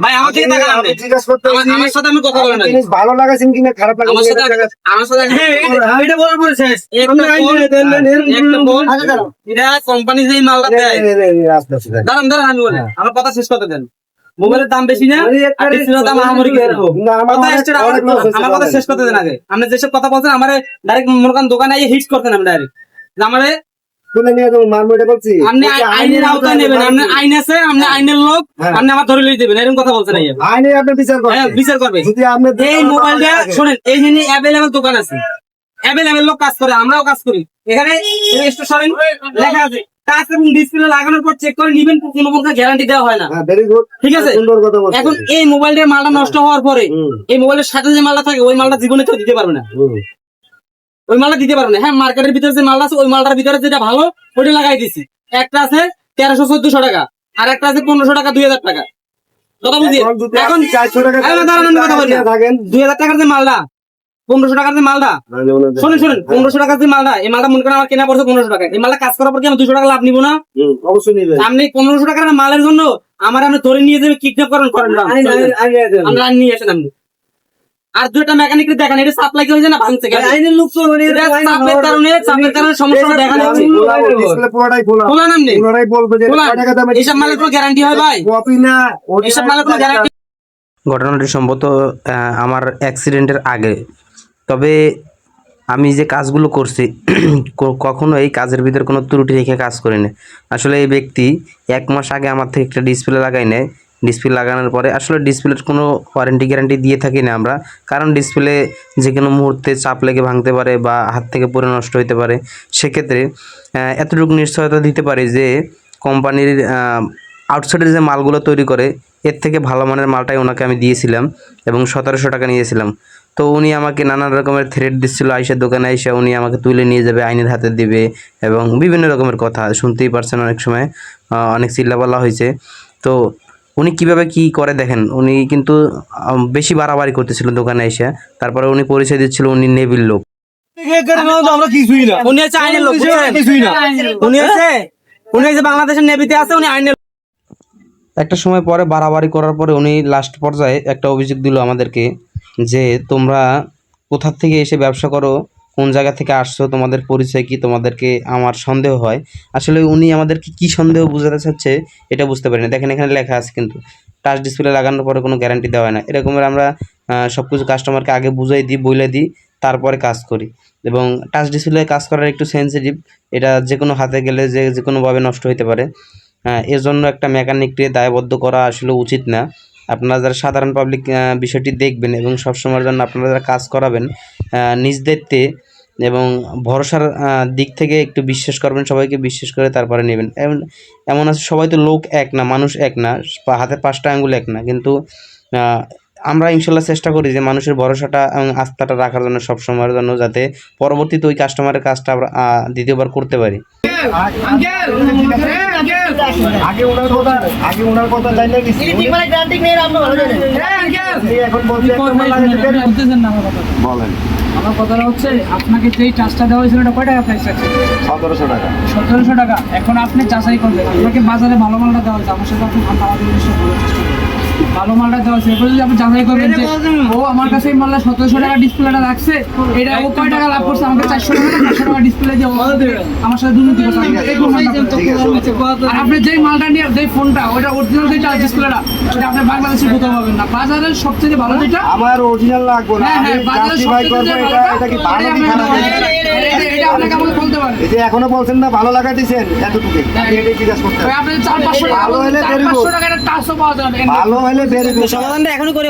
ভাই আমার থেকে টাকা নেন, আমার সাথে আমি কথা বলেন, ভালো লাগাছেন কিনা খারাপ লাগে আমার সাথে এটা বলার পরে শেষ। এটা কোম্পানি যেই মালটা দেয়, দাঁড়ান দাঁড়ান আমি বলি, আমার কথা শেষ করতে দেন। মোবাইলের দাম বেশি না, আর ডিসপ্লের দাম আহামরি কি এরকম? আমার কথা শেষ করতে দেন আগে। আপনি যেসব কথা বলছেন আমার ডাইরেক্ট মনে করেন দোকানে এসে হিট করতেন, আমি ডাইরেক্ট আমারে আপনি আইনের আওতায় নেবেন, আপনি আইন আছে, আপনি আইনের লোক, আপনি আমার ধরে লিয়ে দেবেন, এরকম কথা বলছেন। আইনে আপনি বিচার করবে। এই মোবাইলটা শোনেন, এইখানে অ্যাভেলেবেল দোকান আছে, অ্যাভেলেবেল লোক কাজ করে, আমরাও কাজ করি। এখানে লেখা আছে কাজ এবং ডিসপ্লে লাগানোর পর চেক করে নিবেন, কোনো প্রকার গ্যারান্টি দেওয়া হয় না। ঠিক আছে, এখন এই মোবাইলটার মালটা নষ্ট হওয়ার পরে এই মোবাইলের সাথে যে মালটা থাকে ওই মালটা জীবনে কেউ দিতে পারবে না, ওই মালটা দিতে পারবে না। হ্যাঁ, মার্কেটের ভিতরে যে মালটা আছে ওই মালটার ভিতরে যেটা ভালো ওইটা লাগাই দিছি। একটা আছে 1300-1400 টাকা, আর একটা আছে 1500 টাকা, 2000 টাকা। কথা বুঝি? এখন 2000 টাকার যে মালটা, 1500 টাকার যে মালটা, শোনেন 1500 টাকার যে মালটা, এই মালটা মনে করেন আমার কেনা পড়ছে 1500 টাকা। এই মালটা কাজ করার পর কি আমি 200 টাকা লাভ নিবো না? অবশ্যই নিবে। আপনি 1500 টাকার মালের জন্য আমার আপনি ধরে নিয়ে যাবে, কিডন্যাপ করেন না? আমরা আইন নিয়ে আসেন আপনি। আর দুইটা মেকানিক দেখান, এটা সাপ্লাই কি হয়েছে না ভাঙছে? আইনের লোক তো চাপের কারণে সমস্যা দেখা যাচ্ছে। এইসব মালের কোনো গ্যারান্টি হয় ভাই? এইসব মালের কোনো গ্যারান্টি? ঘটনাটি সম্ভবত আমার অ্যাক্সিডেন্টের আগে। তবে আমি যে কাজগুলো করছি কখনো এই কাজের ভিতরে কোনো ত্রুটি রেখে কাজ করিনি। আসলে এই ব্যক্তি 1 মাস আগে আমার থেকে একটা ডিসপ্লে লাগাই নেয়। ডিসপ্লে লাগানোর পরে আসলে ডিসপ্লের কোনো ওয়ারেন্টি গ্যারান্টি দিয়ে থাকি না আমরা, কারণ ডিসপ্লে যে কোনো মুহূর্তে চাপ লেগে ভাঙতে পারে বা হাত থেকে পড়ে নষ্ট হতে পারে। সেক্ষেত্রে এতটুকু নিশ্চয়তা দিতে পারি যে কোম্পানির আউটসাইডের যে মালগুলো তৈরি করে এর থেকে ভালো মানের মালটাই ওনাকে আমি দিয়েছিলাম এবং 1700 টাকা নিয়েছিলাম। তো উনি আমাকে নানান রকমের থ্রেট দিচ্ছিল, আইসার দোকানে এসে উনি আমাকে তুলে নিয়ে যাবে, আইনের হাতে দিবে এবং বিভিন্ন রকমের কথা শুনতেই পারছেন। অনেক সময় অনেক চিল্লাপাল্লা হয়েছে। তো উনি কিভাবে কি করে দেখেন, উনি কিন্তু বেশি বাড়াবাড়ি করতেছিল দোকানে এসে। তারপরে উনি পরিচয় দিচ্ছিল উনি নেভিল লোক। উনি হচ্ছে আইনের লোক, উনি হচ্ছে বাংলাদেশের নেভিতে আছে, উনি আইনের। একটা সময় পরে বাড়াবাড়ি করার পরে উনি লাস্ট পর্যায়ে একটা অভিযোগ দিল আমাদেরকে যে তোমরা কোথা থেকে এসে ব্যবসা করো, কোন জায়গা থেকে আসছো, তোমাদের পরিচয় কি, তোমাদেরকে আমার সন্দেহ হয়। আসলে উনি আমাদেরকে কি সন্দেহ বোঝাতে চাচ্ছে এটা বুঝতে পারি না। দেখেন এখানে লেখা আছে কিন্তু টাচ ডিসপ্লে লাগানোর পরে কোনো গ্যারান্টি দেওয়া হয় না। এরকমের আমরা সব কিছু কাস্টমারকে আগে বুঝাই দিই, বলে দিই, তারপরে কাজ করি। এবং টাচ ডিসপ্লে কাজ করার একটু সেন্সিটিভ, এটা যে কোনো হাতে গেলে যে কোনোভাবে নষ্ট হতে পারে। এর জন্য একটা মেকানিককে দায়বদ্ধ করা আসলে উচিত না। আপনারা যারা সাধারণ পাবলিক বিষয়টি দেখবেন এবং সবসময়ের জন্য আপনারা যারা কাজ করাবেন নিজ দায়িত্বে এবং ভরসার দিক থেকে একটু বিশ্বাস করবেন, সবাইকে বিশ্বাস করে তারপরে নেবেন। এমন আছে সবাই তো লোক এক না, মানুষ এক না, হাতে 5টা আঙ্গুল এক না। কিন্তু আমরা ইনশাল্লাহ চেষ্টা করি যে মানুষের ভরসাটা এবং আস্থাটা রাখার জন্য সবসময়ের জন্য, যাতে পরবর্তীতে ওই কাস্টমারের কাজটা আমরা দ্বিতীয়বার করতে পারি। আগে ওনার কথা জানিয়ে গেছি, এখন বলেন। আমার কথাটা হচ্ছে আপনাকে যেই টাচটা দেওয়া হয়েছিল এটা কয় টাকা প্রাইস আছে? 1700 টাকা। 1700 টাকা। এখন আপনি যাচাই করবেন, আপনাকে বাজারে ভালো মালটা দেওয়া হয়েছে, আমার সাথে আপনি আমাদের জিনিসটা বলার চেষ্টা করবেন। ভালো মালটা দেওয়া হয়েছে, এরপর যদি আপনি যাচাই করবেন যে ও আমার কাছে এই মালটা 1700 টাকা ডিসপ্লেটা রাখছে, এটা ও কয় টাকা লাভ করছে, আমাকে 400 টাকা ডিসপ্লে দিয়ে আমার সাথে দুর্নীতি করছে। আর আপনি যেই মালটা নিয়ে যেই ফোনটা ওটা অরিজিনাল যেটা ডিসপ্লেটা সেটা আপনি বাংলাদেশে কোথাও পাবেন না। বাজারের সবচেয়ে ভালো যেটা, আমার অরিজিনাল লাগবে না, হ্যাঁ বাজারের সবচেয়ে ভালো এটা কি ভালো কি খারাপ এটা আপনাকে আমাকে বলতে পারেন। এই যে এখনো বলছেন না ভালো লাগা দিবেন, এতটুকু আমি এটাই জিজ্ঞাসা করতে। আপনি 400-500 টাকা ভালো হলে 400 টাকার টাচও পাওয়া যাবে, ভালো হলে বের সমাধানটা এখনই করে